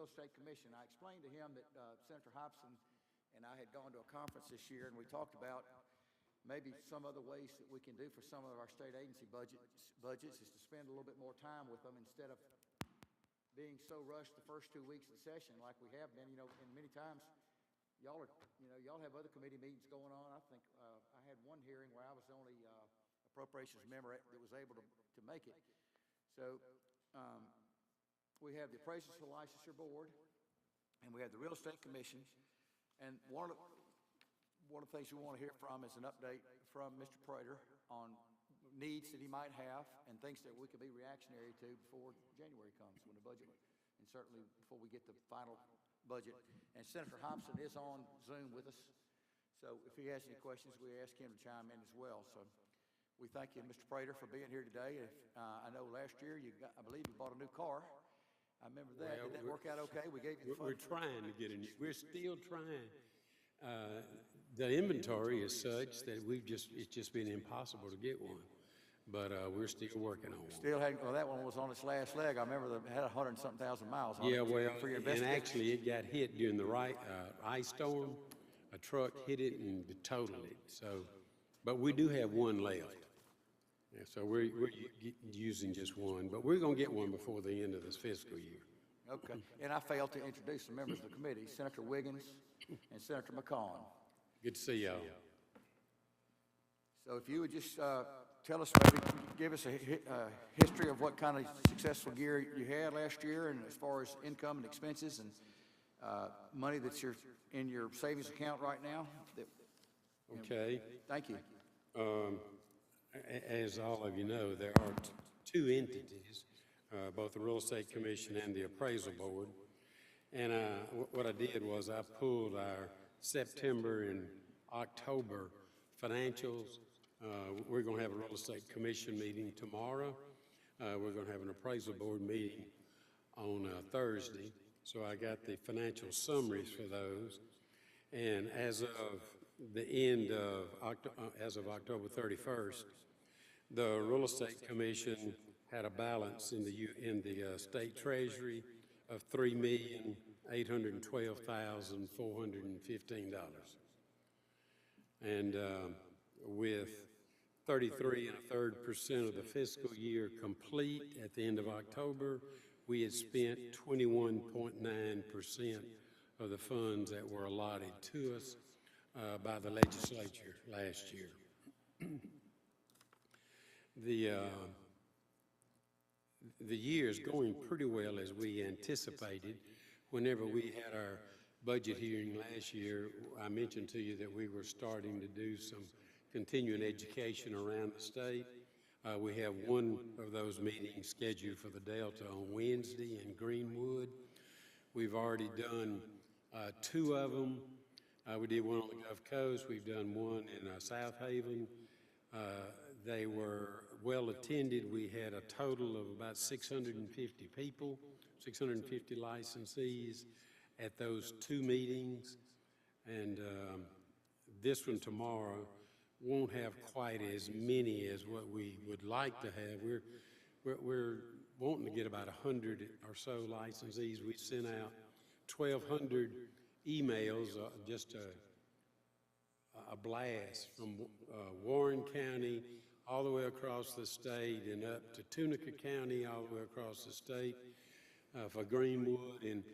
Real Estate Commission. I explained to him that Senator Hobson and I had gone to a conference this year, and we talked about maybe some other ways that we can do for some of our state agency budgets is to spend a little bit more time with them instead of being so rushed the first 2 weeks of the session like we have been, and many times y'all have other committee meetings going on. I think I had one hearing where I was the only appropriations member that was able to make it. So we have the Appraisal Licensure Board, and we have the Real Estate Commission. And one of the things we want to hear from is an update from Mr. Prater on needs that he might have and things that we could be reactionary to before January comes, when the budget, and certainly before we get the final budget. And Senator Hobson is on Zoom with us, so if he has any questions, we ask him to chime in as well. So we thank you, Mr. Prater, for being here today. I know last year I believe you bought a new car. I remember that. Well, did that work out okay? We gave you the We're trying to get a new. We're still trying. The inventory is such that it's just been impossible to get one. But we're still working on one. Still hadn't. Well, that one was on its last leg. I remember it had 100-something thousand miles on it. Yeah, well, and actually it got hit during the ice storm. A truck hit it and totaled it. So, but we do have one left. Yeah, so we're using just one, but we're going to get one before the end of this fiscal year. Okay. And I failed to introduce the members of the committee, Senator Wiggins and Senator McCon. Good to see y'all. So if you would just tell us, maybe give us a history of what kind of successful year you had last year, and as far as income and expenses and money that's in your savings account right now. Okay. Thank you. As all of you know, there are two entities, both the Real Estate Commission and the Appraisal Board. And what I did was I pulled our September and October financials. We're going to have a Real Estate Commission meeting tomorrow. We're going to have an Appraisal Board meeting on Thursday. So I got the financial summaries for those. And as of the end of as of October 31st, the Real Estate Commission had a balance in the state treasury of $3,812,415, and with 33.33% of the fiscal year complete at the end of October, we had spent 21.9% of the funds that were allotted to us by the legislature last year. The year is going pretty well as we anticipated. Whenever we had our budget hearing last year, I mentioned to you that we were starting to do some continuing education around the state. We have one of those meetings scheduled for the Delta on Wednesday in Greenwood. We've already done two of them. We did one on the Gulf Coast. We've done one in South Haven. They were well attended. We had a total of about 650 people, 650 licensees at those two meetings. And this one tomorrow won't have quite as many as what we would like to have. We're wanting to get about 100 or so licensees. We sent out 1,200 emails, just a blast from Warren County all the way across the state and up to Tunica County, all the way across the state for Greenwood. And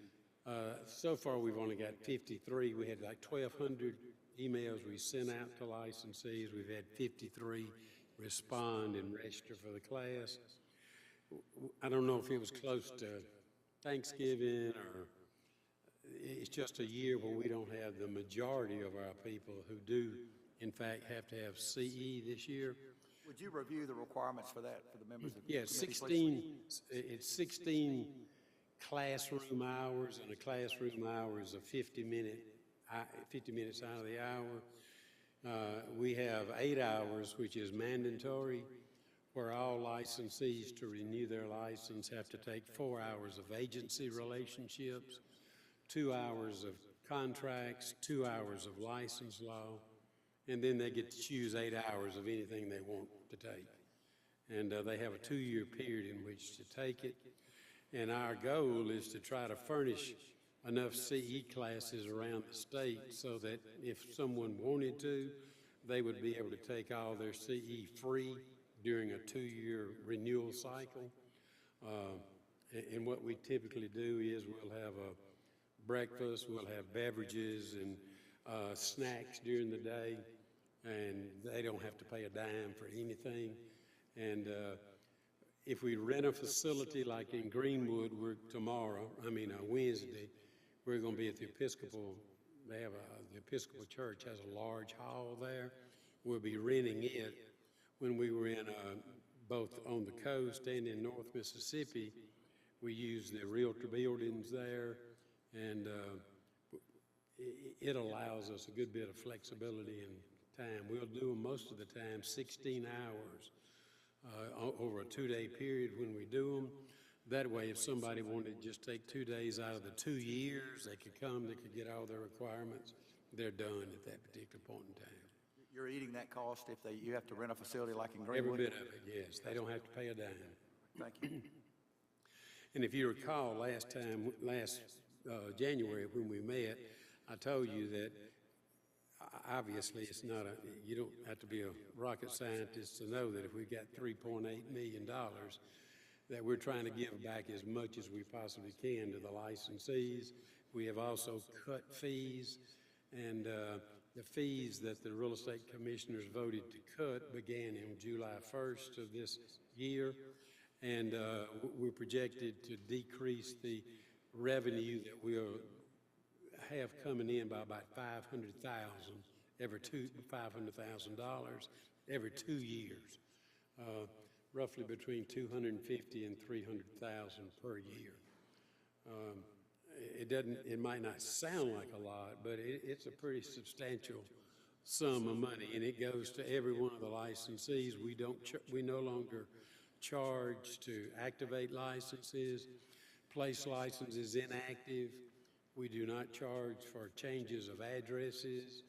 so far we've only got 53. We had like 1,200 emails we sent out to licensees. We've had 53 respond and register for the class. I don't know if it was close to Thanksgiving or it's just a year when we don't have the majority of our people who do, in fact, have to have CE this year. Would you review the requirements for that for the members of the committee? 16 classroom hours, and a classroom hour is a 50 minutes out of the hour. We have 8 hours, which is mandatory, where all licensees to renew their license have to take 4 hours of agency relationships, 2 hours of contracts, 2 hours of license law, and then they get to choose 8 hours of anything they want to take. And they have a 2-year period in which to take it. And our goal is to try to furnish enough CE classes around the state so that if someone wanted to, they would be able to take all their CE free during a 2-year renewal cycle. And what we typically do is we'll have a breakfast, we'll have beverages and snacks during the day, and they don't have to pay a dime for anything. And if we rent a facility like in Greenwood, Wednesday, we're going to be at the Episcopal. The Episcopal Church has a large hall there. We'll be renting it. When we were in both on the coast and in North Mississippi, we used the Realtor buildings there, and it allows us a good bit of flexibility and time. We'll do them most of the time 16 hours over a 2-day period when we do them. That way, if somebody wanted to just take 2 days out of the 2 years, they could come, they could get all their requirements. They're done at that particular point in time. You're eating that cost if you have to rent a facility like in Greenwood? Every bit of it, yes. They don't have to pay a dime. Thank you. And if you recall, last January when we met, I told you that obviously it's not you don't have to be a rocket scientist to know that if we've got $3.8 million, that we're trying to give back as much as we possibly can to the licensees. We have also cut fees, and the fees that the real estate commissioners voted to cut began in July 1st of this year, and we're projected to decrease the revenue that we'll have coming in by about $500,000 every 2 years, roughly between $250,000 and $300,000 per year. It might not sound like a lot, but it's a pretty substantial sum of money, and it goes to every one of the licensees. We no longer charge to activate licenses, place licenses inactive. We do not charge for changes of addresses.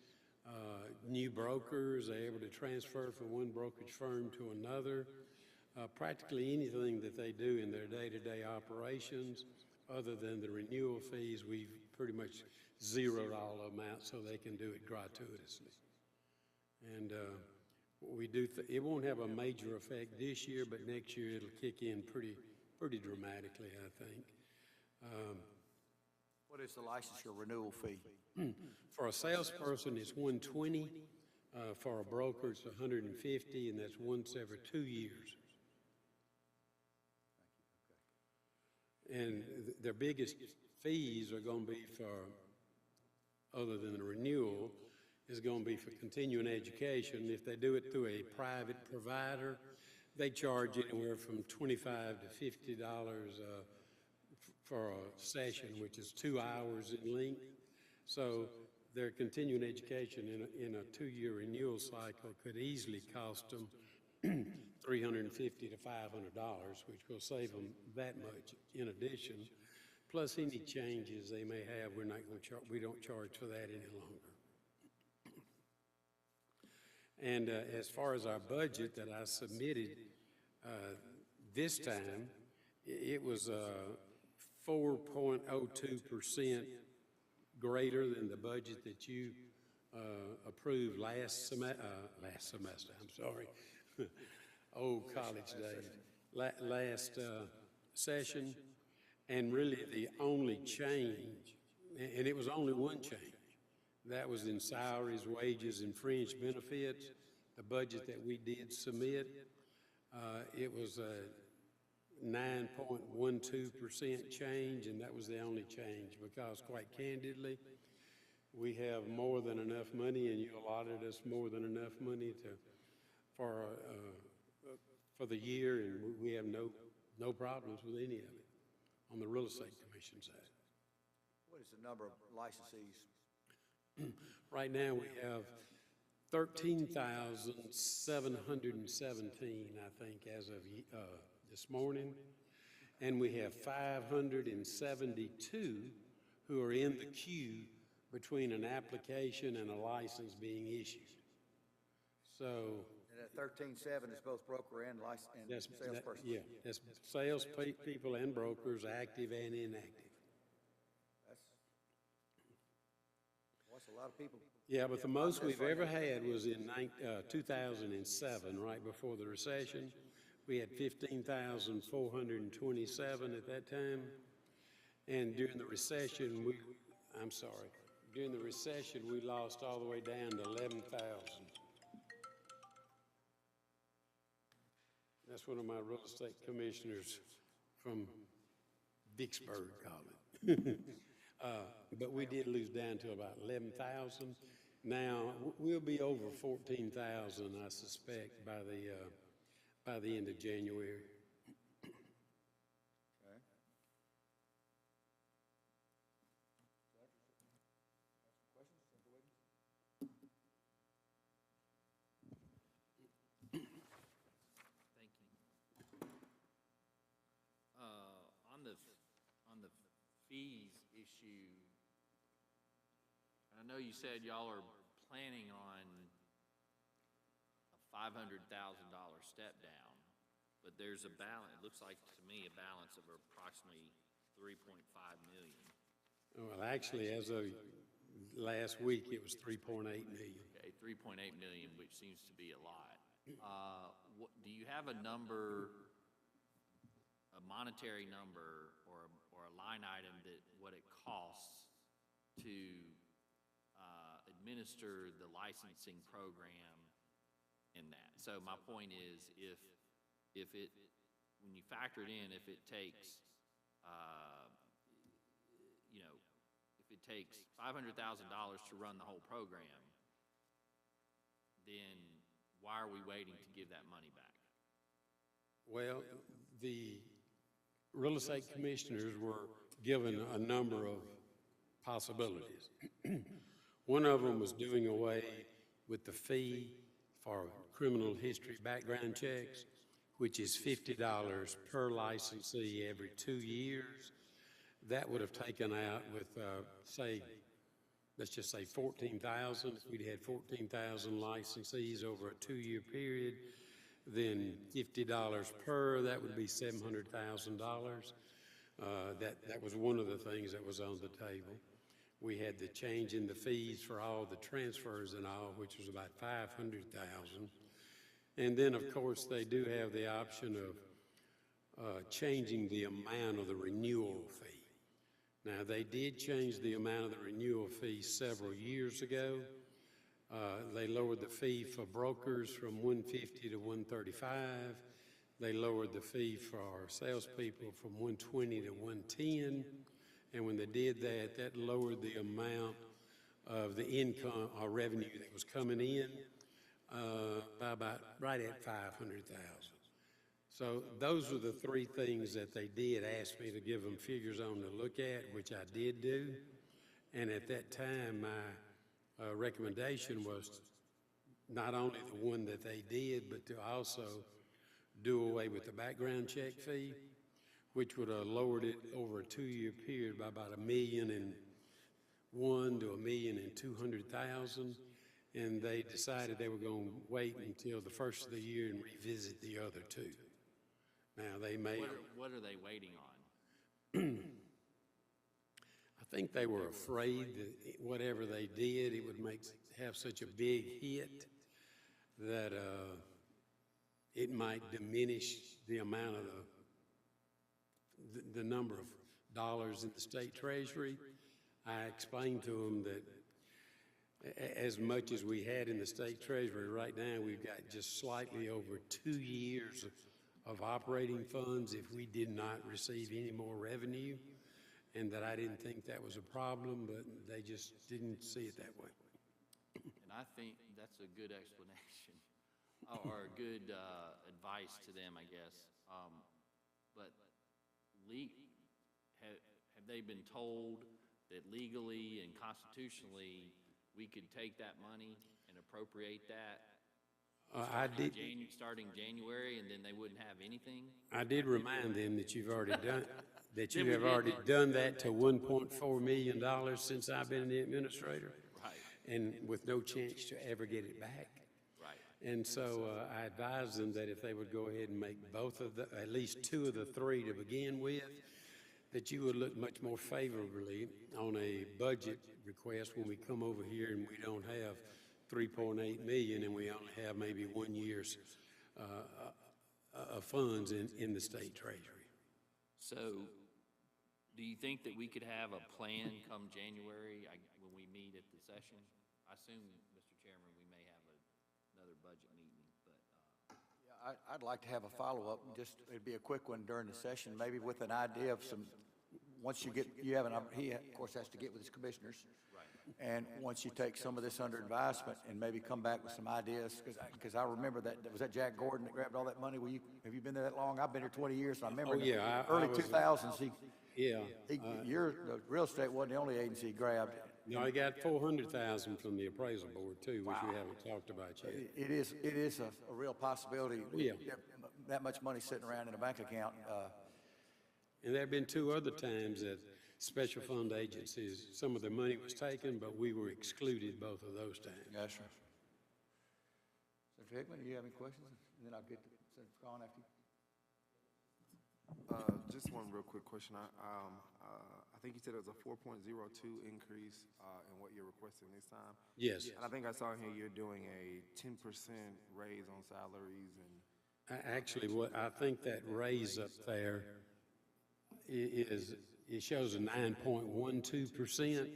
New brokers are able to transfer from one brokerage firm to another. Practically anything that they do in their day-to-day operations, other than the renewal fees, we've pretty much zeroed all of them out so they can do it gratuitously. And it won't have a major effect this year, but next year it'll kick in pretty dramatically, I think. What is the licensure renewal fee? For a salesperson, it's $120. For a broker, it's $150, and that's once every 2 years. And their biggest fees are going to be for, other than the renewal, is going to be for continuing education. If they do it through a private provider, they charge anywhere from $25 to $50 for a session, which is 2 hours in length. So their continuing education in a 2-year renewal cycle could easily cost them $350 to $500, which will save them that much. In addition, plus any changes they may have, we don't charge for that any longer. And as far as our budget that I submitted this time, it was 4.02% greater than the budget that you approved last semester. I'm sorry. Old college days. Last session, and really the only change, and it was only one change, that was in salaries, wages, and fringe benefits. The budget that we did submit, it was a 9.12% change, and that was the only change because, quite candidly, we have more than enough money, and you allotted us more than enough money for the year, and we have no problems with any of it on the real estate commission side. What is the number of licensees? Right now we have 13,717, I think, as of this morning, and we have 572 who are in the queue between an application and a license being issued. So And that 13.7 is both broker and license and salesperson. Yeah, that's sales people and brokers, active and inactive. That's a lot of people. Yeah, but the most we've ever had was in 2007, right before the recession. We had 15,427 at that time. And during the recession, during the recession, we lost all the way down to 11,000. That's one of my real estate commissioners from Vicksburg called it. But we did lose down to about 11,000. Now, we'll be over 14,000, I suspect, by the end of January. Thank you. On the fees issue, I know you said y'all are planning on a $500,000 step down, but there's a balance, it looks like to me, a balance of approximately 3.5 million. Well, actually, as of last week, it was 3.8 million. Okay, 3.8 million, which seems to be a lot. Do you have a number, a monetary number, or a line item that what it costs to administer the licensing program in that? So my point is, if it, when you factor it in, if it takes, if it takes $500,000 to run the whole program, then why are we waiting to give that money back? Well, the real estate commissioners were given a number of possibilities. One of them was doing away with the fee for criminal history background checks, which is $50 per licensee every 2 years. That would have taken out with, let's just say 14,000. If we'd had 14,000 licensees over a 2-year period, then $50 per, that would be $700,000. That was one of the things that was on the table. We had the change in the fees for all the transfers and all, which was about $500,000. And then, of course, they do have the option of changing the amount of the renewal fee. Now, they did change the amount of the renewal fee several years ago. They lowered the fee for brokers from $150 to $135. They lowered the fee for our salespeople from $120 to $110. And when they did that, that lowered the amount of the income or revenue that was coming in by about right at $500,000. So those were the three things that they did ask me to give them figures on to look at, which I did do. And at that time, my recommendation was not only the one that they did, but to also do away with the background check fee, which would have lowered it over a 2-year period by about $1,001,000 to $1,200,000. And they decided they were going to wait until the first of the year and revisit the other two. Now, they may... What are they waiting on? I think they were afraid that whatever they did, it would have such a big hit that it might diminish the amount of the number of dollars in the state treasury. I explained to them that as much as we had in the state treasury right now, we've got just slightly over 2 years of operating funds if we did not receive any more revenue, and that I didn't think that was a problem, but they just didn't see it that way. And I think that's a good explanation, or a good advice to them, I guess. But have they been told that legally and constitutionally we could take that money and appropriate that starting January, and then they wouldn't have anything? I did remind them that you've already done that. You have already done that to $1.4 million since I've been the administrator, right? And with no chance to ever get it back. Right. And so I advised them that if they would go ahead and make at least two of the three to begin with, that you would look much more favorably on a budget request when we come over here and we don't have 3.8 million and we only have maybe 1 year's of funds in the state treasury. So, do you think that we could have a plan come January, when we meet at the session? I assume, Mr. Chairman, we may have another budget meeting, but, Yeah, I'd like to have a follow-up, it'd be a quick one during the session, maybe with an idea of some, once he, of course, has to get with his commissioners. And once you take some of this under advisement and maybe come back with some ideas, because I remember was that Jack Gordon that grabbed all that money? Have you been there that long? I've been here 20 years, and I remember in the early 2000s, the real estate wasn't the only agency he grabbed. No, I got 400,000 from the appraisal board too, which we haven't talked about yet. It is a real possibility. Yeah. That much money sitting around in a bank account. And there have been two other times that special fund agencies, some of their money was taken, but we were excluded both of those times. Yes, sir. Senator Hickman, do you have any questions? And then I'll get to Senator Scott after you. Just one real quick question. I think you said it was a 4.02 increase in what you're requesting this time. Yes. And I think I saw here you're doing a 10% raise on salaries and. Actually, what I think that raise up there is, it shows a 9.12%,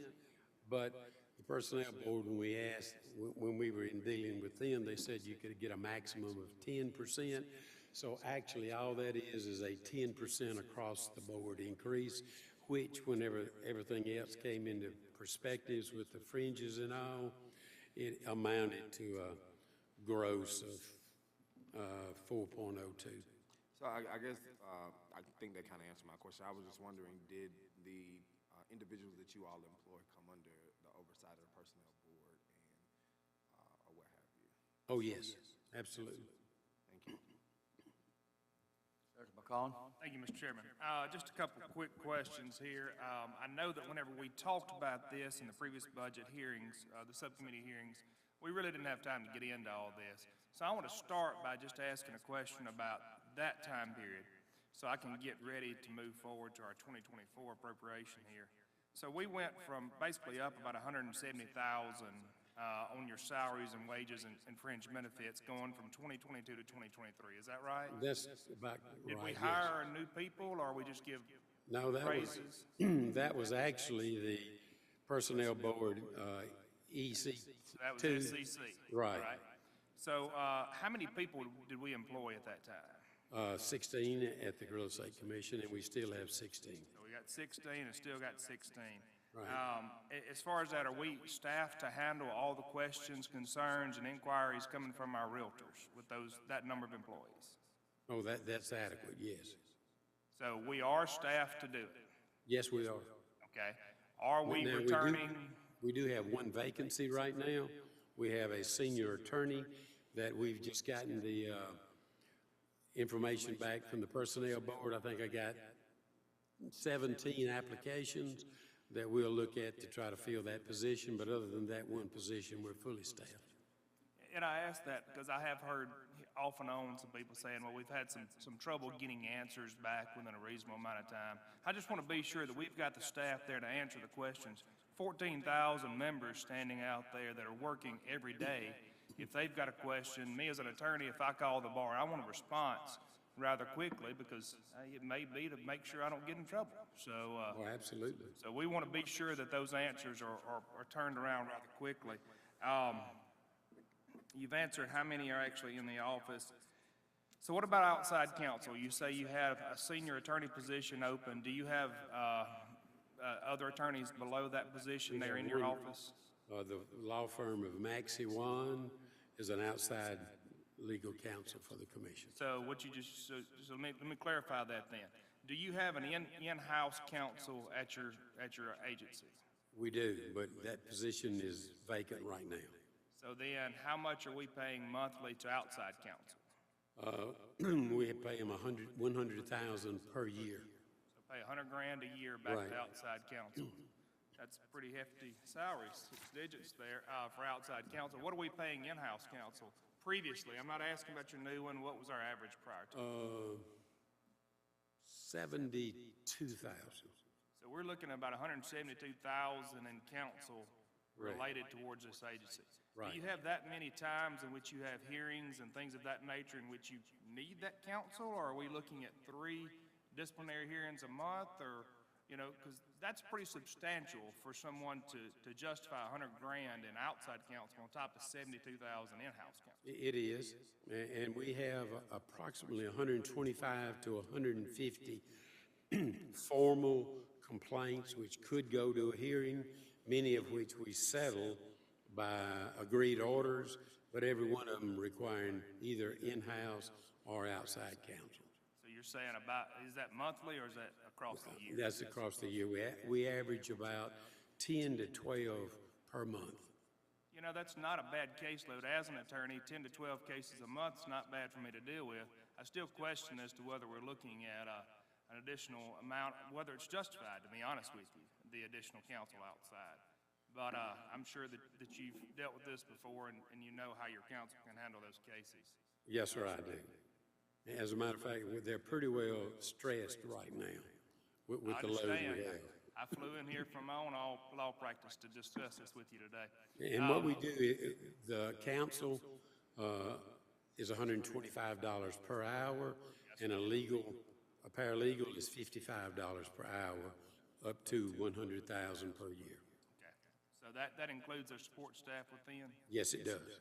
but the personnel board, when we were in dealing with them, they said you could get a maximum of 10%. So actually, all that is a 10% across the board increase, which whenever everything else came into perspectives with the fringes and all, it amounted to a gross of 4.02. So I guess, I think that kind of answered my question. I was just wondering, did the individuals that you all employ come under the oversight of the personnel board or what have you? Oh, yes, absolutely. Thank you. Senator McCollum? Thank you, Mr. Chairman. Just a couple of quick questions here. I know that whenever we talked about this in the previous budget hearings, the subcommittee hearings, we really didn't have time to get into all this. So I want to start by just asking a question about that time period so I can get ready to move forward to our 2024 appropriation here. So we went from basically up about 170,000 on your salaries and wages and fringe benefits going from 2022 to 2023. Is that right? That's about right. Did we yes. hire new people, or we just give No, raises? that was actually the personnel board, EC. So that was SEC. Right. So how many people did we employ at that time? 16 at the Real Estate Commission, and we still have 16. So we got 16 and still got 16. Right. As far as that, are we staffed to handle all the questions, concerns, and inquiries coming from our realtors with that number of employees? Oh, that's adequate, yes. So we are staffed to do it? Yes, we are. Okay. Are we Now, returning? We do have one vacancy right now. We have a senior attorney that we've just gotten the information back from the personnel board. I think I got 17 applications that we'll look at to try to fill that position, but other than that one position, we're fully staffed. And I ask that because I have heard off and on some people saying, well, we've had some trouble getting answers back within a reasonable amount of time. I just want to be sure that we've got the staff there to answer the questions. 14,000 members standing out there that are working every day. If they've got a question, me as an attorney, if I call the bar, I want a response rather quickly because it may be to make sure I don't get in trouble. So, Oh, absolutely. so we want to be sure that those answers are turned around rather quickly. You've answered how many are actually in the office. So what about outside counsel? You say you have a senior attorney position open. Do you have other attorneys below that position there in your office? The law firm of Maxey Wan is an outside legal counsel for the commission. So what you just, so let me clarify that then. Do you have an in-house counsel at your agency? We do, but that position is vacant right now. So then how much are we paying monthly to outside counsel? We pay them $100,000 per year. So pay $100,000 a year back Right. to outside counsel. That's a pretty hefty salary, 6 digits there, for outside counsel. What are we paying in-house counsel previously, I'm not asking about your new one, what was our average prior to? 72,000. So we're looking at about 172,000 in council Right. related towards this agency. Right. Do you have that many times in which you have hearings and things of that nature in which you need that counsel? Or are we looking at 3 disciplinary hearings a month, or, you know, because that's pretty substantial for someone to justify $100,000 in outside counsel on top of 72,000 in-house counsel. It is, and we have approximately 125 to 150 formal complaints which could go to a hearing, many of which we settle by agreed orders, but every one of them requiring either in-house or outside counsel. So you're saying is that monthly or is that across the year? That's across the year. We average about 10 to 12 per month. You know, that's not a bad caseload. As an attorney, 10 to 12 cases a month is not bad for me to deal with. I still question as to whether we're looking at an additional amount, whether it's justified, to be honest with you, the additional counsel outside. But I'm sure that you've dealt with this before and you know how your counsel can handle those cases. Yes, sir, I do. As a matter of fact, they're pretty well stressed right now with I the load understand. we have. I flew in here from my own law practice to discuss this with you today. And what we do, the counsel is $125 per hour, and a paralegal is $55 per hour, up to $100,000 per year. Okay. So that includes our support staff within? Yes, it does. All right.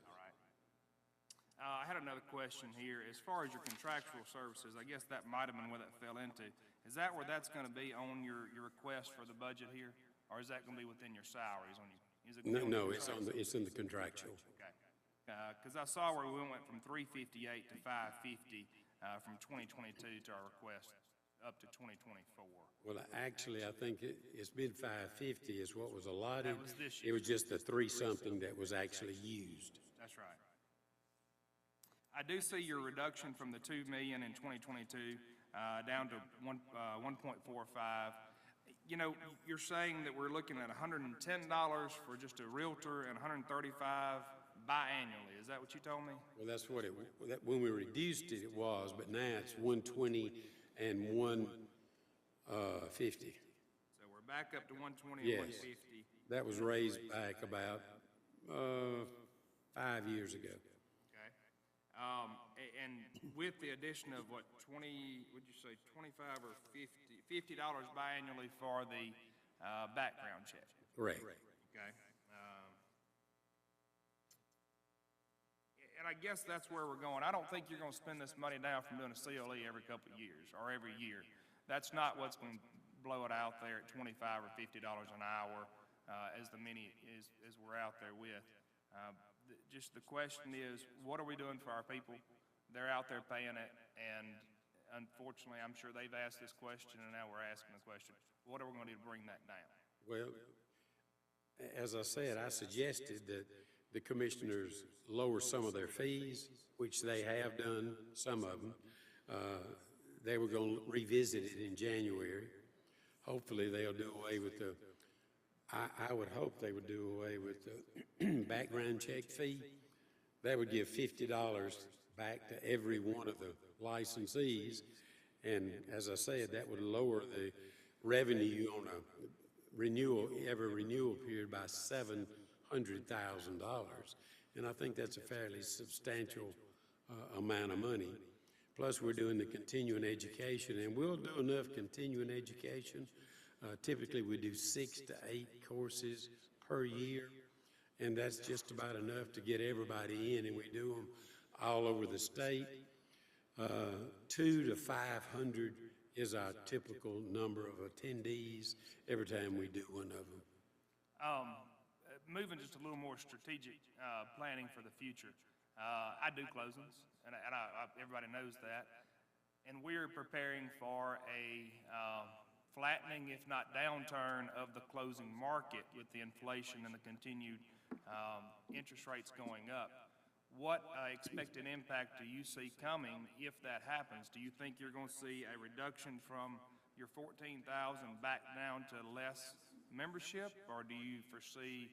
I had another question here. As far as your contractual services, I guess that might have been where that fell into. Is that where that's going to be on your request for the budget here? Or is that going to be within your salaries? Is it gonna be No, your it's in the contractual. Okay. Because I saw where we went from 358 to 550 from 2022 to our request up to 2024. Well, actually, I think it's been 550 is what was allotted. That was this It year. was just the 3-something that was actually used. That's right. I do see your reduction from the 2 million in 2022 down to 1.45. You know, you're saying that we're looking at $110 for just a realtor and $135 biannually. Is that what you told me? Well, that's what when we reduced it, it was, but now it's 120 and 150. So we're back up to 120 Yes. and 150. That was raised back about 5 years ago. Okay. And with the addition of what, 20, would you say 25 or $50 biannually for the background check? Correct. Okay. And I guess that's where we're going. I don't think you're going to spend this money down from doing a CLE every couple of years or every year. That's not what's going to blow it out there at $25 or $50 an hour as we're out there with. Just the question is, what are we doing for our people? They're out there paying it, and unfortunately, I'm sure they've asked this question, and now we're asking the question, what are we going to do to bring that down? Well, as I said, I suggested that the commissioners lower some of their fees, which they have done, some of them. They were going to revisit it in January. Hopefully, they'll do away with I would hope they would do away with the background check fee. That would give $50 back to every one of the licensees. And as I said, that would lower the revenue on a every renewal period by $700,000. And I think that's a fairly substantial amount of money. Plus, we're doing the continuing education, and we'll do enough continuing education. Typically, we do 6 to 8 courses per year, and that's just about enough to get everybody in, and we do them all over the state. 200 to 500 is our typical number of attendees every time we do one of them. Moving just a little more strategic planning for the future. I do closings, and everybody knows that. And we're preparing for a flattening, if not downturn, of the closing market with the inflation and the continued interest rates going up. What expected impact do you see coming if that happens? Do you think you're going to see a reduction from your 14,000 back down to less membership, or do you foresee,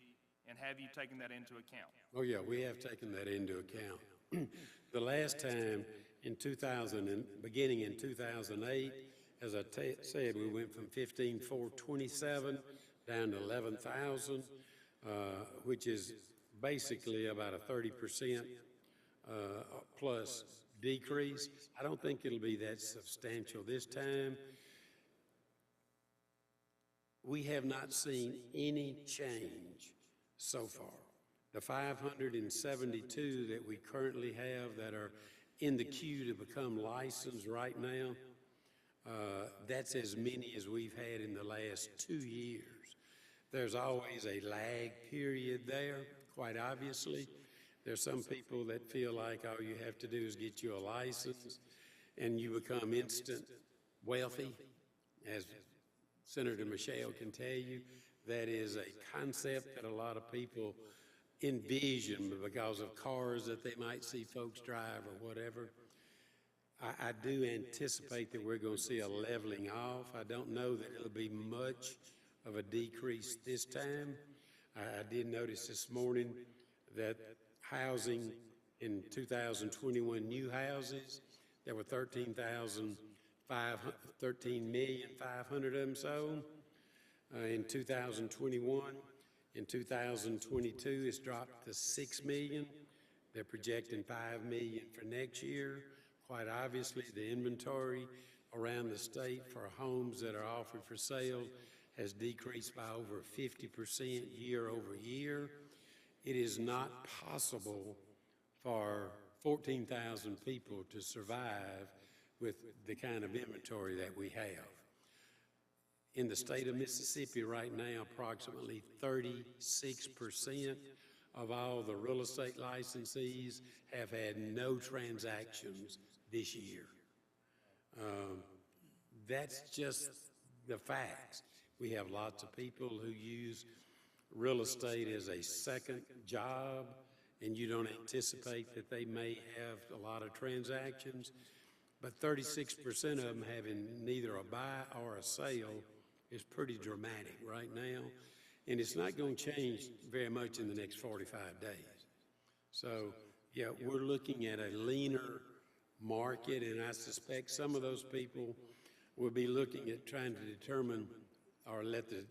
and have you taken that into account? Oh, yeah, we have taken that into account. The last time in 2000, beginning in 2008, as I said, we went from 15,427 down to 11,000, which is basically about a 30% plus decrease. I don't think it'll be that substantial this time. We have not seen any change so far. The 572 that we currently have that are in the queue to become licensed right now, that's as many as we've had in the last 2 years. There's always a lag period there, quite obviously. There's some people that feel like all you have to do is get you a license and you become instant wealthy. As Senator Michelle can tell you, that is a concept that a lot of people envision because of cars that they might see folks drive or whatever. I do anticipate that we're going to see a leveling off. I don't know that it'll be much of a decrease this time. I did notice this morning that housing in 2021, new houses, there were 13,500 of them sold. In 2021, in 2022, it's dropped to 6 million. They're projecting 5 million for next year. Quite obviously, the inventory around the state for homes that are offered for sale has decreased by over 50% year over year. It is not possible for 14,000 people to survive with the kind of inventory that we have. In the state of Mississippi right now, approximately 36% of all the real estate licensees have had no transactions this year. That's just the facts. We have lots of people who use real estate as a second job, and you don't anticipate that they may have a lot of transactions, but 36% of them having neither a buy or a sale is pretty dramatic right now, and it's not going to change very much in the next 45 days. So, yeah, we're looking at a leaner market, and I suspect some of those people will be looking at trying to determine or let the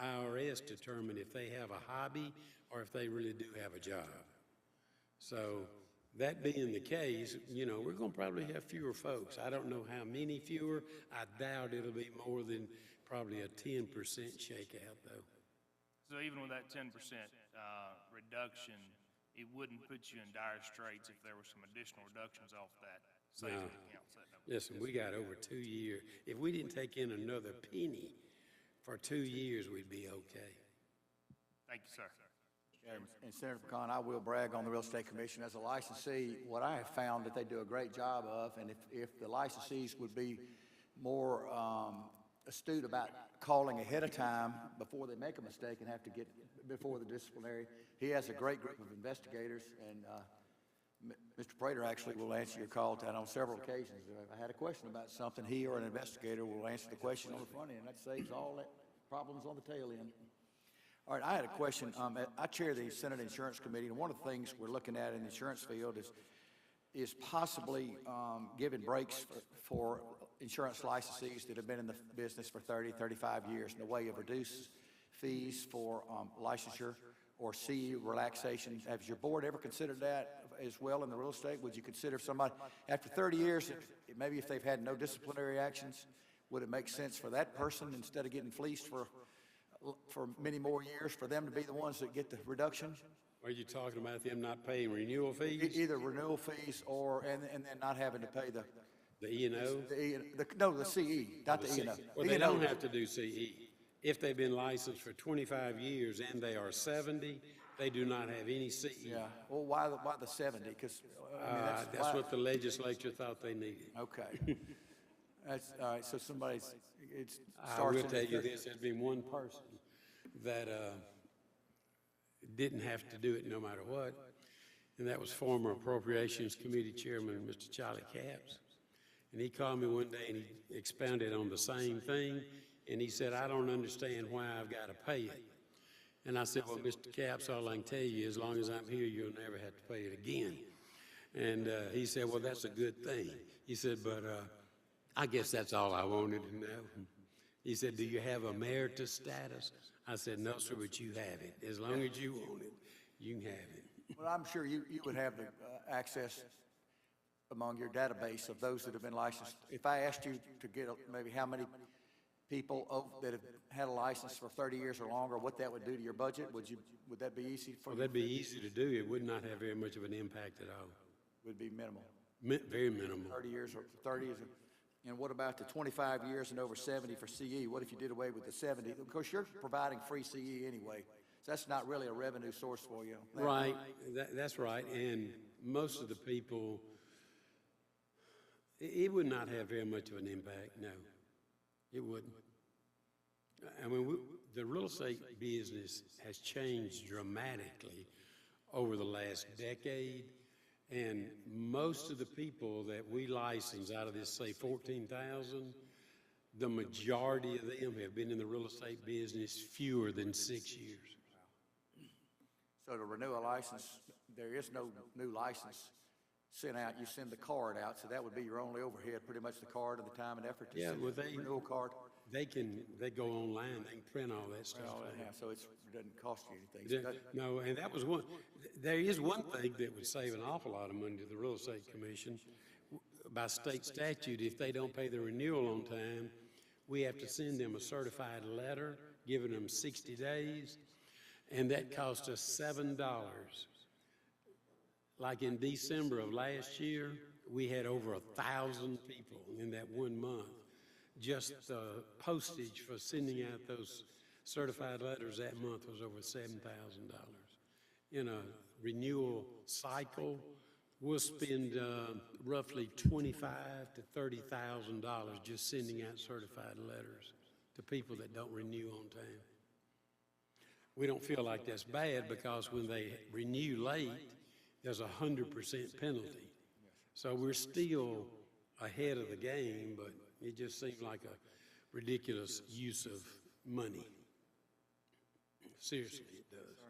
IRS determine if they have a hobby or if they really do have a job. So that being the case, you know, we're going to probably have fewer folks. I don't know how many fewer. I doubt it'll be more than probably a 10% shakeout, though. So even with that 10% reduction, it wouldn't put you in dire straits if there were some additional reductions off that savings account set number. Listen, we got over 2 years. If we didn't take in another penny for 2 years, we'd be okay. Thank you, sir. And Senator Pecan, I will brag on the Real Estate Commission. As a licensee, what I have found that they do a great job of, and if the licensees would be more astute about calling ahead of time before they make a mistake and have to get before the disciplinary, he has a great group of investigators, and Mr. Prater actually will answer your call to that on several occasions. If I had a question about something, he or an investigator will answer the question on the front end. That saves all that problems on the tail end. All right, I had a question. I chair the Senate Insurance Committee, and one of the things we're looking at in the insurance field is possibly giving breaks for insurance licensees that have been in the business for 30, 35 years in a way of reduced fees for licensure or CE relaxation. Has your board ever considered that as well in the real estate? Would you consider somebody, after 30 years, maybe if they've had no disciplinary actions, would it make sense for that person, instead of getting fleeced for many more years, for them to be the ones that get the reduction? Are you talking about them not paying renewal fees? Either renewal fees or, and then not having to pay the E&O? the CE, not the E&O. Well, they don't have to do CE. If they've been licensed for 25 years and they are 70, they do not have any CE. Yeah, well, why the 70? Because, that's what the legislature thought they needed. Okay. That's, all right, so somebody's, I will tell you this, there's been one person that didn't have to do it no matter what, and that was former Appropriations Committee Chairman, Mr. Charlie Capps. And he called me one day and he expounded on the same thing, and he said, I don't understand why I've got to pay it. And I said, well, Mr. Capps, all I can tell you, as long as I'm here, you'll never have to pay it again. And he said, well, that's a good thing. He said, but I guess that's all I wanted to know. He said, do you have emeritus status? I said, no, sir, but you have it. As long as you want it, you can have it. Well, I'm sure you would have the access among your database of those that have been licensed. If I asked you to get maybe how many people that have had a license for 30 years or longer, what that would do to your budget, would that be easy for Well, you? that'd be easy to do. It would not have very much of an impact at all. Would be minimal. Very minimal. 30 years or 30 is, and what about the 25 years and over 70 for CE? What if you did away with the 70? Of course, you're providing free CE anyway, so that's not really a revenue source for you. Right, that's right. And most of the people, it would not have very much of an impact, no. It wouldn't. I mean, the real estate business has changed dramatically over the last decade, and most of the people that we license out of this, say, 14,000, the majority of them have been in the real estate business fewer than 6 years. So to renew a license, there is no new license sent out. You send the card out, so that would be your only overhead, pretty much the card and the time and effort to Yeah, send well, the renewal card. They go online, they can print all that stuff. So it doesn't cost you anything. So No, and that was one, there is one thing that would save an awful lot of money to the Real Estate Commission. By state statute, if they don't pay the renewal on time, we have to send them a certified letter, giving them 60 days, and that cost us $7. Like in December of last year, we had over 1,000 people in that 1 month. Just the postage for sending out those certified letters that month was over $7,000. In a renewal cycle, we'll spend roughly $25,000 to $30,000 just sending out certified letters to people that don't renew on time. We don't feel like that's bad because when they renew late, there's a 100% penalty. So we're still ahead of the game, but it just seems like a ridiculous use of money. Seriously, it does.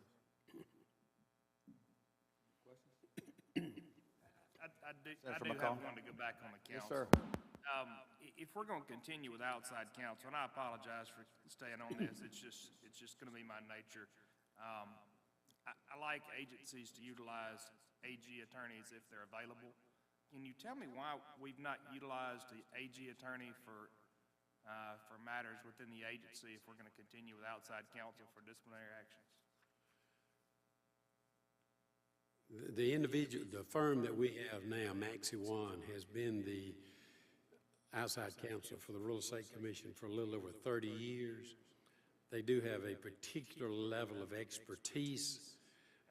I do have one to go back on the council. Yes, sir. If we're going to continue with outside counsel, and I apologize for staying on this, it's just going to be my nature. I like agencies to utilize AG attorneys if they're available. Can you tell me why we've not utilized the AG attorney for matters within the agency if we're going to continue with outside counsel for disciplinary actions? The firm that we have now, Maxi One, has been the outside counsel for the Real Estate Commission for a little over 30 years. They do have a particular level of expertise.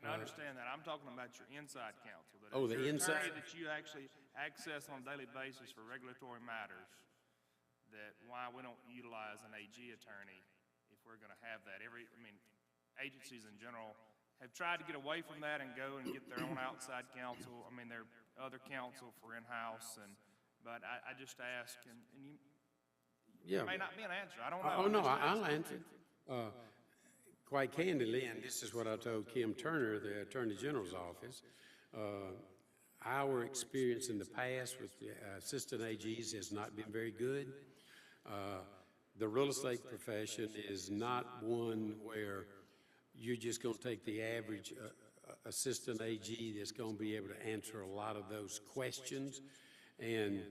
And I understand that. I'm talking about your inside counsel. The inside? Attorney that you actually access on a daily basis for regulatory matters, that why we don't utilize an AG attorney if we're going to have that. Agencies in general have tried to get away from that and go and get their own outside counsel. There are other counsel for in-house, but I just ask, and you, Yeah. there may not be an answer. I don't know. Oh, no, I'll answer. Quite candidly, and this is what I told Kim Turner, the Attorney General's office, our experience in the past with the assistant AGs has not been very good. The real estate profession is not one where you're just going to take the average assistant AG that's going to be able to answer a lot of those questions. And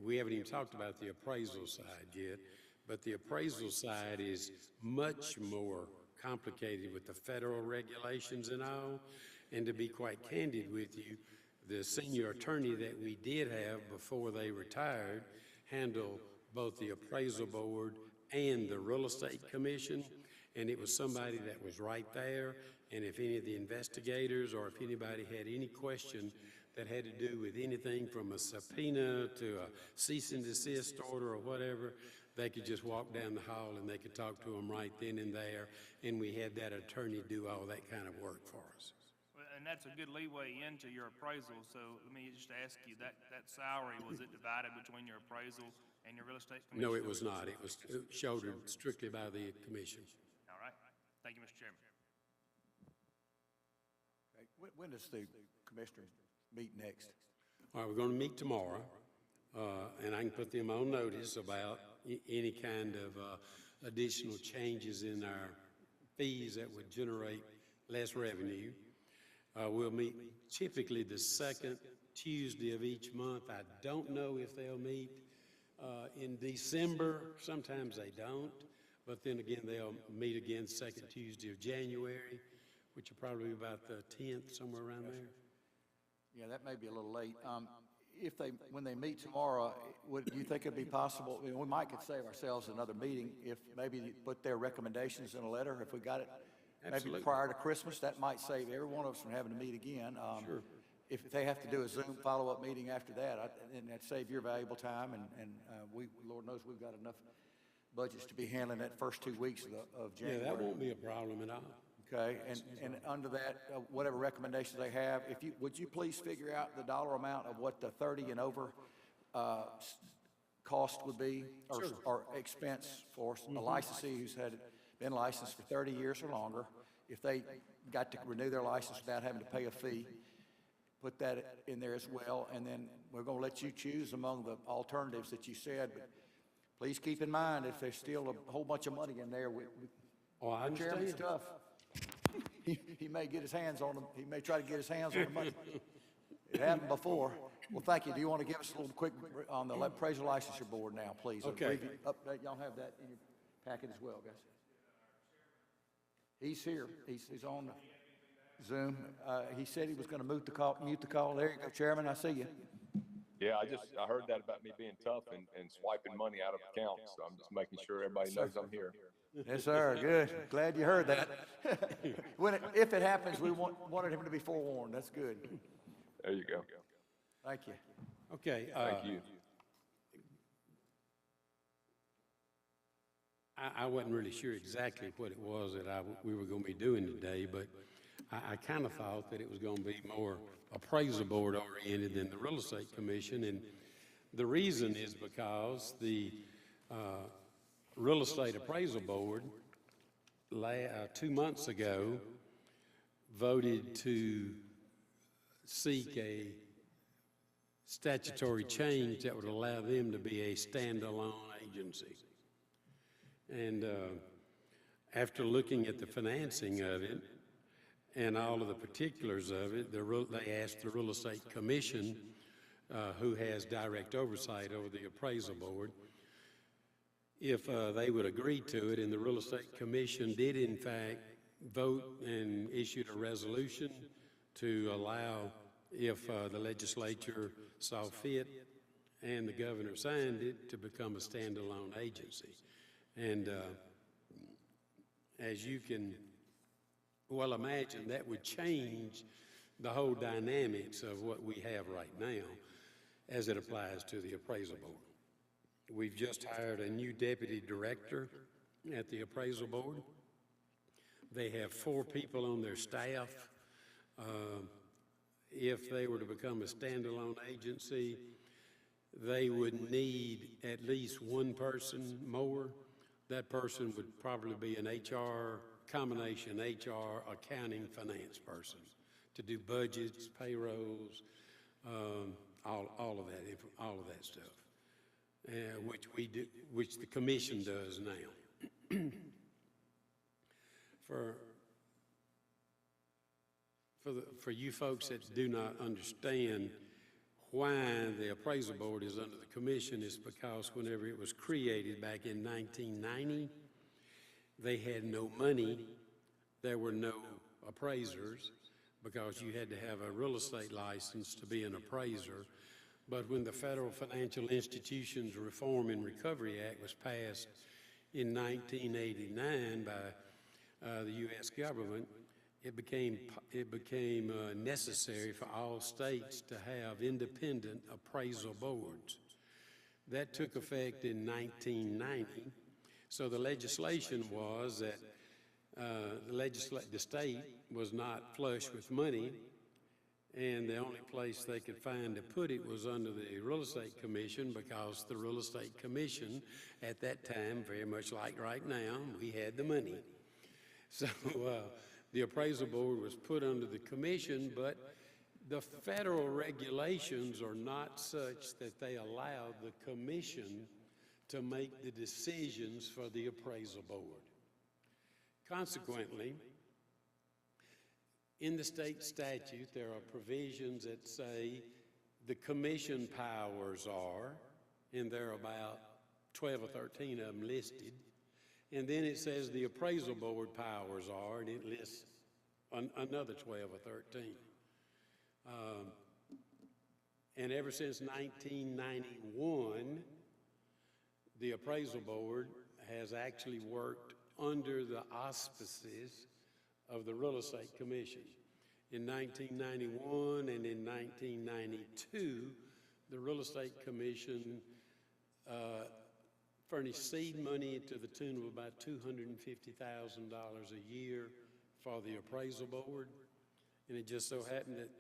we haven't even talked about the appraisal side yet, but the appraisal side is much more complicated with the federal regulations and all. And to be quite candid with you, the senior attorney that we did have before they retired handled both the appraisal board and the real estate commission, and it was somebody that was right there. And if any of the investigators or if anybody had any question that had to do with anything from a subpoena to a cease and desist order or whatever, they could just walk down the hall and they could talk to them right then and there, and we had that attorney do all that kind of work for us. Well, and that's a good leeway into your appraisal, so let me just ask you, that salary, was it divided between your appraisal and your real estate commission? No, it was not. It was shouldered strictly by the commission. All right. Thank you, Mr. Chairman. Okay. When does the commissioners meet next? All right, we're going to meet tomorrow, and I can put them on notice about any kind of additional changes in our fees that would generate less revenue. We'll meet typically the second Tuesday of each month. I don't know if they'll meet in December. Sometimes they don't, but then again, they'll meet again second Tuesday of January, which will probably be about the 10th, somewhere around there. Yeah, that may be a little late. When they meet tomorrow, do you think it'd be possible, I mean, we might could save ourselves another meeting if maybe you put their recommendations in a letter, if we got it maybe Absolutely. prior to Christmas, that might save every one of us from having to meet again. Sure. If they have to do a Zoom follow-up meeting after that, and that'd save your valuable time, and we, Lord knows we've got enough budgets to be handling that first 2 weeks of Yeah, January. that won't be a problem at all. Okay, and under that, whatever recommendations they have, would you please figure out the dollar amount of what the 30 and over cost would be, or expense for a licensee who's been licensed for 30 years or longer, if they got to renew their license without having to pay a fee, put that in there as well, and then we're going to let you choose among the alternatives that you said, but please keep in mind, if there's still a whole bunch of money in there, Oh, I Chairman's understand. tough. He may get his hands on them, he may try to get his hands on the money. It happened before. Well, thank you. Do you want to give us a little quick on the appraisal licensure board now, please? A Okay. review update, y'all have that in your packet as well, guys. He's here, he's on Zoom. He said he was going to mute the call. There you go, Chairman, I see you. Yeah, I heard that about me being tough and swiping money out of accounts, so I'm just making sure everybody knows I'm here. Yes, sir, good. Glad you heard that. If it happens, we wanted him to be forewarned. That's good. There you go. Thank you. Okay. Thank you. I wasn't really sure exactly what it was that we were going to be doing today, but I kind of thought that it was going to be more appraisal board oriented than the real estate commission, and the reason is because the real estate appraisal board 2 months ago voted to seek a statutory change that would allow them to be a standalone agency. And after looking at the financing of it and all of the particulars of it, they asked the Real Estate Commission, who has direct oversight over the appraisal board, if they would agree to it, and the Real Estate Commission did in fact vote and issued a resolution to allow, if the legislature saw fit and the governor signed it, to become a standalone agency. And as you can well imagine, that would change the whole dynamics of what we have right now as it applies to the appraisal board. We've just hired a new deputy director at the appraisal board. They have 4 people on their staff. If they were to become a standalone agency, they would need at least 1 person more. That person would probably be an combination HR, accounting, finance person to do budgets, payrolls, all of that stuff, which we do, which the commission does now. For you folks that do not understand why the appraisal board is under the commission, is because whenever it was created back in 1990, they had no money. There were no appraisers because you had to have a real estate license to be an appraiser. But when the Federal Financial Institutions Reform and Recovery Act was passed in 1989 by the U.S. government, it became necessary for all states to have independent appraisal boards. That took effect in 1990. So the legislation was that the state was not flush with money, and the only place they could find to put it was under the Real Estate Commission, because the Real Estate Commission at that time, very much like right now, we had the money. So the appraisal board was put under the commission, but the federal regulations are not such that they allow the commission to make the decisions for the appraisal board. Consequently, in the state statute, there are provisions that say the commission powers are, and there are about 12 or 13 of them listed. And then it says the appraisal board powers are, and it lists another 12 or 13. And ever since 1991, the appraisal board has actually worked under the auspices of the Real Estate Commission. In 1991 and in 1992, the Real Estate Commission furnished seed money to the tune of about $250,000 a year for the appraisal board. And it just so happened that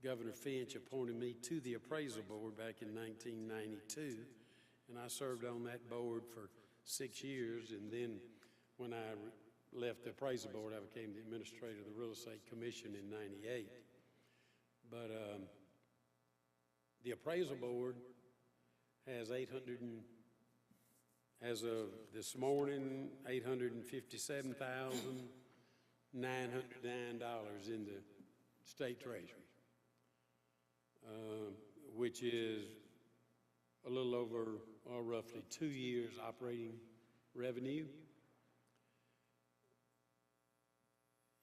Governor Finch appointed me to the appraisal board back in 1992. And I served on that board for 6 years. And then when I left the appraisal board, I became the administrator of the Real Estate Commission in '98. But the appraisal board has as of this morning, $857,909 in the state treasury, which is a little over, or roughly 2 years operating revenue.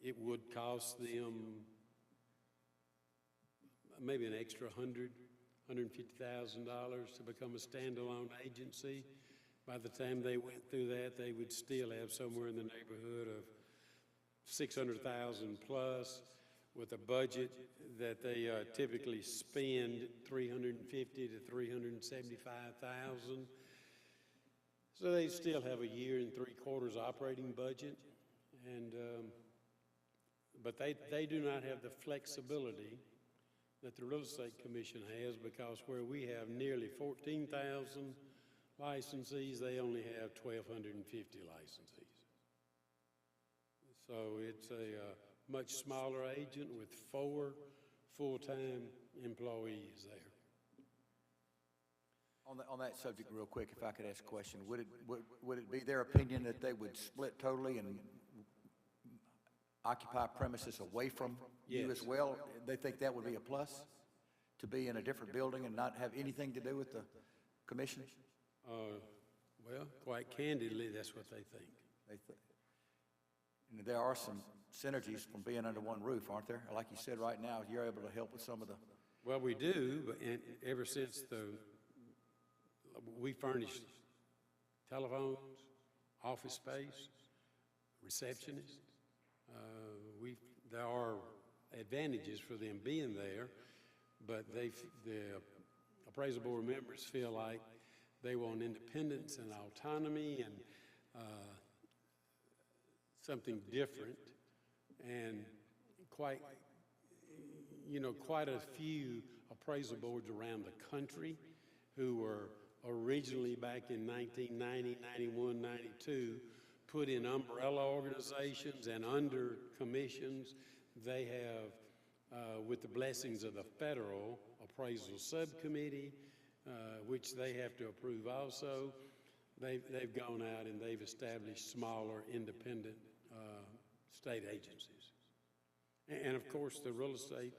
It would cost them maybe an extra $150,000 to become a standalone agency. By the time they went through that, they would still have somewhere in the neighborhood of $600,000 plus, with a budget that they typically spend $350,000 to $375,000. So they still have a year and 3/4 operating budget, and but they do not have the flexibility that the Real Estate Commission has, because where we have nearly 14,000 licensees, they only have 1,250 licensees. So it's a much smaller agent with 4 full-time employees there. On that subject, real quick, if I could ask a question, would it be their opinion that they would split totally and occupy premises away from you as well? They think that would be a plus, to be in a different building and not have anything to do with the commission? Well, quite candidly, that's what they think. And there are some synergies from being under one roof, aren't there? Like you said, right now, you're able to help with some of the... Well, we do, but ever since we furnish telephones, office space, receptionists, there are advantages for them being there, but the appraisal board members feel like they want independence and autonomy and something different. And quite a few appraisal boards around the country who were originally back in 1990, 91, 92, put in umbrella organizations and under commissions. They have, with the blessings of the Federal Appraisal Subcommittee, which they have to approve also, they've gone out and they've established smaller independent state agencies. And of course, the Real Estate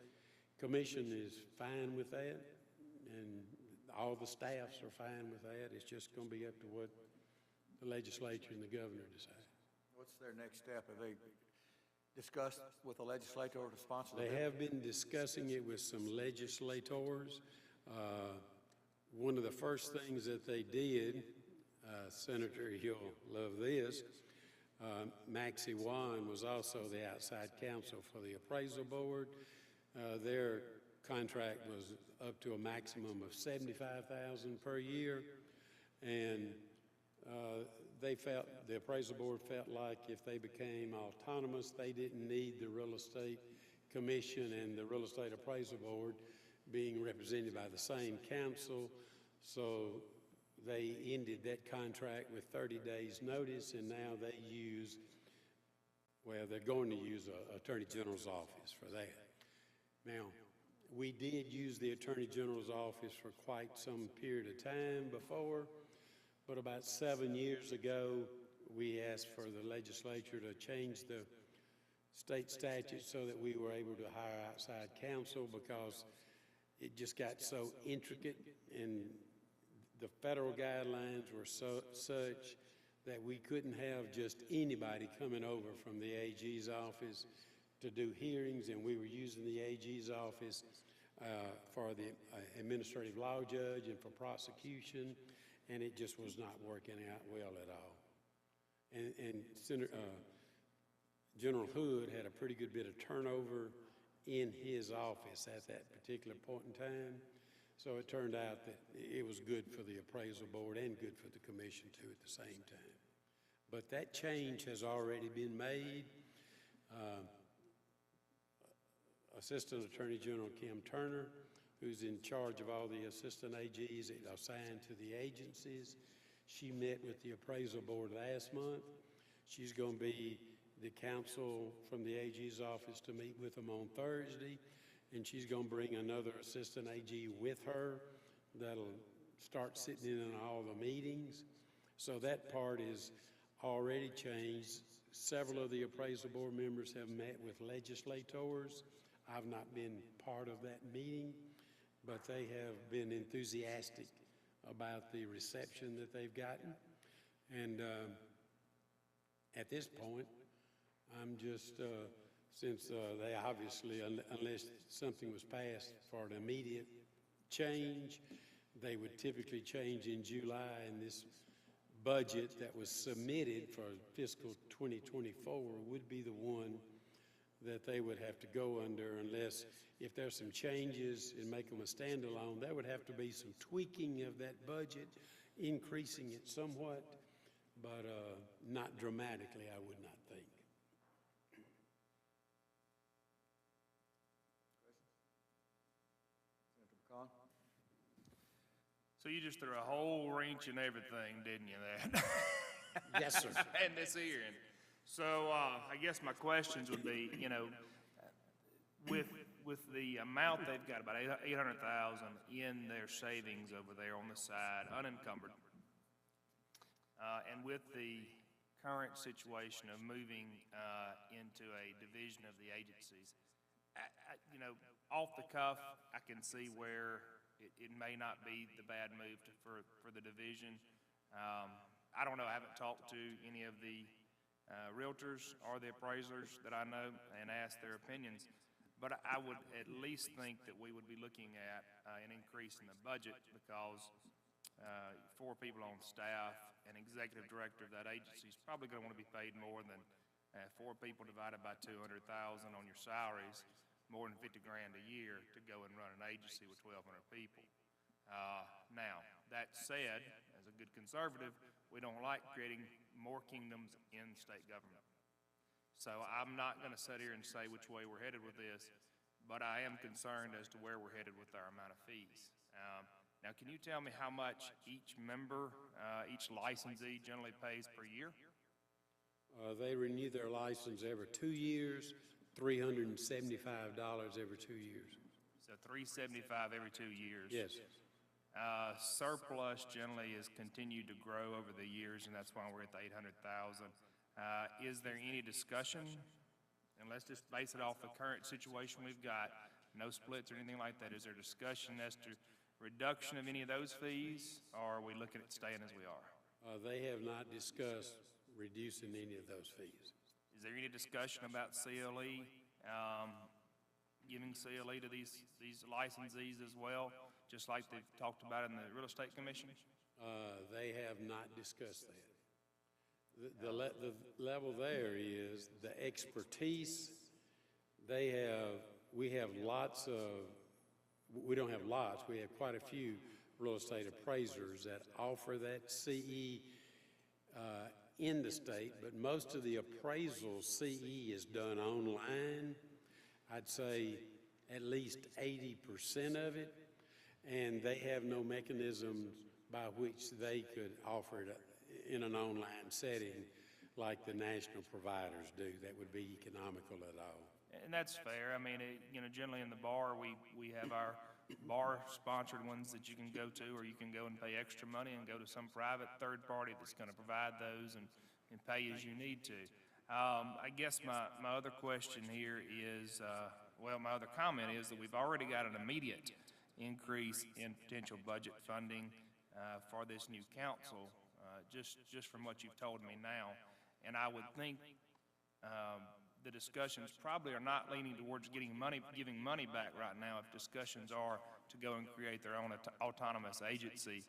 Commission is fine with that, and all the staffs are fine with that. It's just going to be up to what the legislature and the governor decide. What's their next step? Have they discussed with the legislator to sponsor They have been discussing it with some legislators. One of the first things that they did, Senator, you'll love this, Maxie Wan was also the outside counsel for the appraisal board. Their contract was up to a maximum of $75,000 per year, and the appraisal board felt like if they became autonomous, they didn't need the Real Estate Commission and the Real Estate Appraisal Board being represented by the same council. So they ended that contract with 30 days notice, and now they use Well, they're going to use a Attorney General's office for that. Now, we did use the Attorney General's office for quite some period of time before, but about 7 years ago, we asked for the legislature to change the state statute so that we were able to hire outside counsel because it just got so intricate and the federal guidelines were such that we couldn't have just anybody coming over from the AG's office to do hearings, and we were using the AG's office for the administrative law judge and for prosecution, and it just was not working out well at all. And General Hood had a pretty good bit of turnover in his office at that particular point in time, so it turned out that it was good for the appraisal board and good for the commission too at the same time. But that change has already been made. Assistant Attorney General Kim Turner, who's in charge of all the assistant AGs assigned to the agencies, she met with the appraisal board last month. She's going to be the counsel from the AG's office to meet with them on Thursday, and she's going to bring another assistant AG with her that'll start sitting in on all the meetings. So that part is already changed. Several of the appraisal board members have met with legislators. I've not been part of that meeting, but they have been enthusiastic about the reception that they've gotten. And at this point, I'm just, since they obviously, unless something was passed for an immediate change, they would typically change in July, and this budget that was submitted for fiscal 2024 would be the one that they would have to go under, unless if there's some changes and make them a standalone, there would have to be some tweaking of that budget, increasing it somewhat, but not dramatically, I would not think. Senator McCon? So you just threw a whole wrench in everything, didn't you, that? Yes, sir. And this hearing. So, I guess my questions would be, you know, with the amount they've got, about 800,000 in their savings over there on the side, unencumbered, and with the current situation of moving into a division of the agencies, you know, off the cuff, I can see where it may not be the bad move for the division. I don't know, I haven't talked to any of the realtors or the appraisers that I know and asked their opinions, but I would at least think that we would be looking at an increase in the budget because 4 people on staff, an executive director of that agency is probably going to want to be paid more than 4 people divided by 200,000 on your salaries, more than 50 grand a year to go and run an agency with 1,200 people. Now, that said, as a good conservative, we don't like creating more kingdoms in state government. So I'm not going to sit here and say which way we're headed with this, but I am concerned as to where we're headed with our amount of fees. Now, can you tell me how much each member, each licensee generally pays per year? They renew their license every 2 years, $375 every 2 years. So $375 every 2 years. Yes. Surplus generally has continued to grow over the years, and that's why we're at the 800,000. Is there any discussion, and let's just base it off the current situation we've got, no splits or anything like that, is there discussion as to reduction of any of those fees, or are we looking at staying as we are? They have not discussed reducing any of those fees. Is there any discussion about CLE, giving CLE to these licensees as well, just like they've talked about in the Real Estate Commission? They have not discussed that. The level there is the expertise. We have lots of, we don't have lots, we have quite a few real estate appraisers that offer that CE in the state, but most of the appraisal CE is done online. I'd say at least 80% of it, and they have no mechanism by which they could offer it in an online setting like the national providers do that would be economical at all. And that's fair. I mean, generally in the bar, we have our bar-sponsored ones that you can go to, or you can go and pay extra money and go to some private third party that's going to provide those and pay as you need to. I guess my other question here is, my other comment is that we've already got an immediate increase in potential budget funding for this new council, just from what you've told me now. And I would think the discussions probably are not leaning towards giving money back right now, if discussions are to go and create their own autonomous agency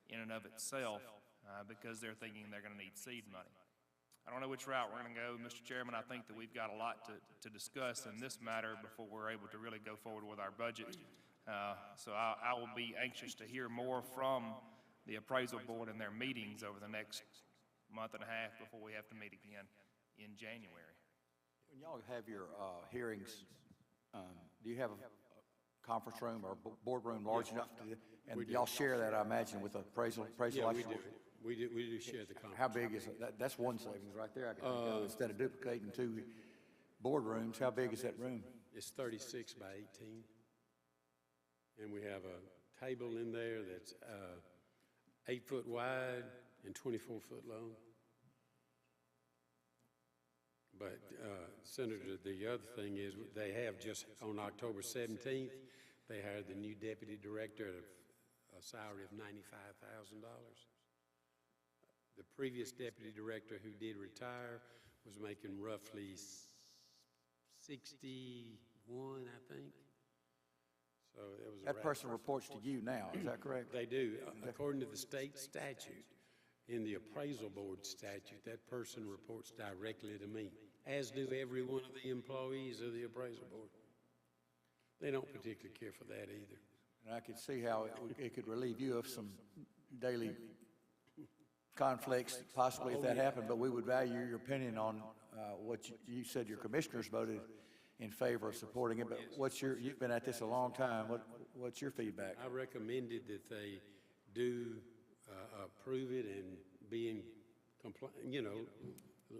in and of itself, because they're thinking they're going to need seed money. I don't know which route we're going to go, Mr. Chairman. I think that we've got a lot to discuss in this matter before we're able to really go forward with our budget. So I will be anxious to hear more from the appraisal board in their meetings over the next month and a half before we have to meet again in January. When y'all have your hearings, do you have a conference room or boardroom large enough to, and y'all share that, I imagine, with appraisal? Yeah, we do share the conference. How big is it? That's one savings right there. I can think of. Instead of duplicating 2 boardrooms, how big is that room? It's 36 by 18. And we have a table in there that's 8 foot wide and 24 foot long. But, Senator, the other thing is they have just on October 17th, they hired the new deputy director at a salary of $95,000. The previous deputy director who did retire was making roughly 61, I think. So it was That person reports to you now, is that correct? They do. According to the state statute, in the appraisal board statute, that person reports directly to me, as do every one of the employees of the appraisal board. They don't particularly care for that either. And I could see how it could relieve you of some daily conflicts, possibly, if that happened, but we would value your opinion on what you said your commissioners voted in favor of supporting it, but you've been at this a long time, what's your feedback? I recommended that they do approve it and be in compliance,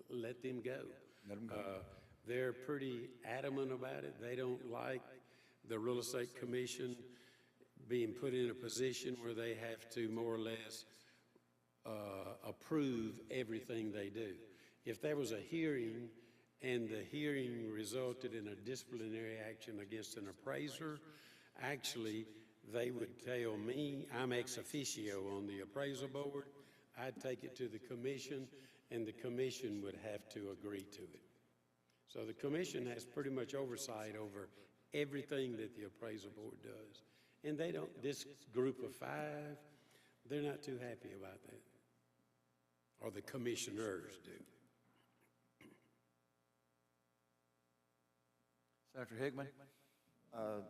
let them go. Let them go. They're pretty adamant about it. They don't like the real estate commission being put in a position where they have to more or less approve everything they do. If there was a hearing and the hearing resulted in a disciplinary action against an appraiser, actually, they would tell me, I'm ex officio on the appraisal board, I'd take it to the commission, and the commission would have to agree to it. So the commission has pretty much oversight over everything that the appraisal board does. And they don't, this group of 5, they're not too happy about that. Or the commissioners do. Senator Hickman?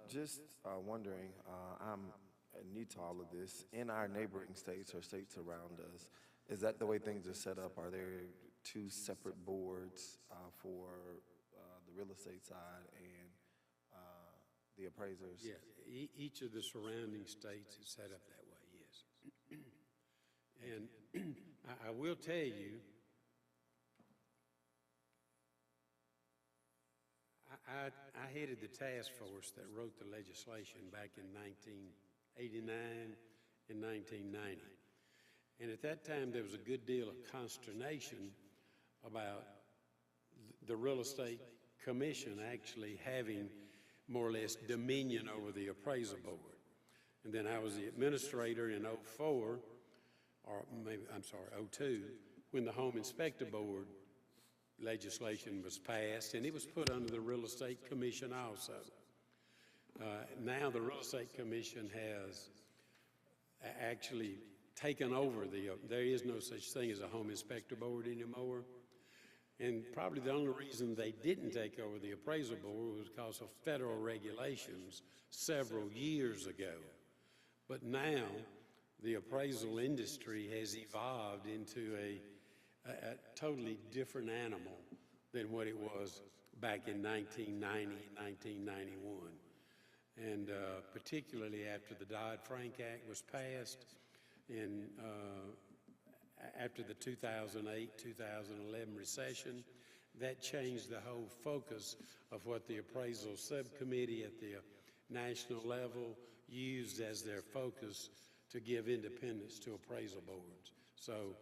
Just wondering, I'm new to all of this. In our neighboring states or states around us, is that the way things are set up? Are there 2 separate boards for the real estate side and the appraisers? Yes, each of the surrounding states is set up that way, yes. And I will tell you, I headed the task force that wrote the legislation back in 1989 and 1990. And at that time, there was a good deal of consternation about the real estate commission actually having more or less dominion over the appraisal board. And then I was the administrator in 04, or maybe, I'm sorry, 02, when the Home Inspector Board legislation was passed, and it was put under the Real Estate Commission also. Now the Real Estate Commission has actually taken over there is no such thing as a Home Inspector Board anymore. And probably the only reason they didn't take over the appraisal board was because of federal regulations several years ago. But now the appraisal industry has evolved into a totally different animal than what it was back in 1990, 1991. And particularly after the Dodd-Frank Act was passed, and after the 2008, 2011 recession. That changed the whole focus of what the appraisal subcommittee at the national level used as their focus to give independence to appraisal boards. So,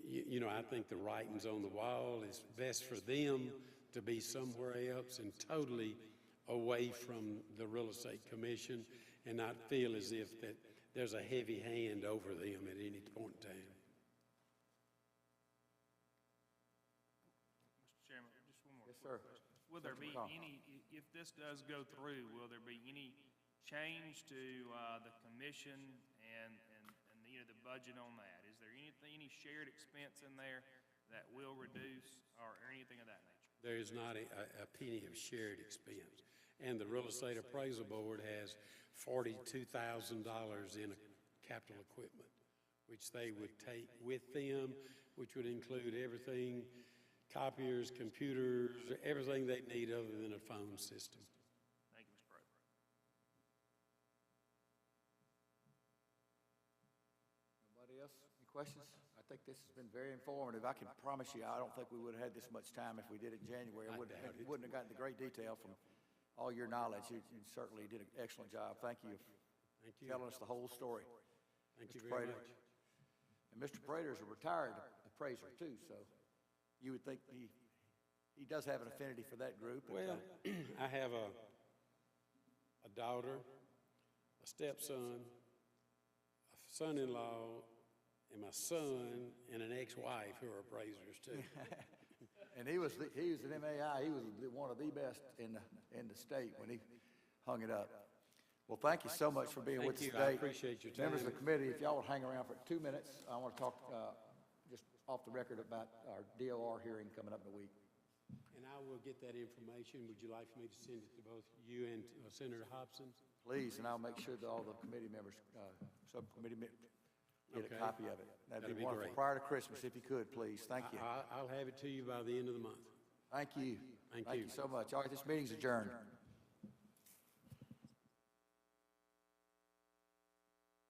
you know, I think the writing's on the wall. It's best for them to be somewhere else and totally away from the real estate commission and not feel as if that there's a heavy hand over them at any point in time. Mr. Chairman, just one more. Yes, quick sir. question. Will there be any, if this does go through, will there be any change to the commission and the budget on that? Is there anything, any shared expense in there that will reduce or anything of that nature? There is not a penny of shared expense. And the Real Estate Appraisal Board has $42,000 in capital equipment, which they would take with them, which would include everything, copiers, computers, everything they need other than a phone system. Thank you, Mr. President. Nobody else? Any questions? I think this has been very informative. I can promise you, I don't think we would have had this much time if we did it in January. I doubt it. Wouldn't have gotten the great detail from all your knowledge. You certainly did an excellent job. Thank you Thank you. for telling us the whole story. Thank you Mr. very Prater. much. And Mr. Prater is a retired appraiser too, so you would think he does have an affinity for that group. Well, I have a daughter, a stepson, a son-in-law, and my son, and an ex-wife who are appraisers too. And he was an MAI. He was one of the best in the state when he hung it up. Well, thank you so much for being with us Thank you. today. I appreciate your time. Members of the committee, if y'all would hang around for 2 minutes, I want to talk just off the record about our DOR hearing coming up in a week. And I will get that information. Would you like for me to send it to both you and Senator Hobson? Please, and I'll make sure that all the committee members, subcommittee get Okay. a copy of it. That'd That'd be be wonderful. great. Prior to Christmas, if you could, please. Thank you. I'll have it to you by the end of the month. Thank you. Thank Thank you. you so much. All right, this meeting's adjourned.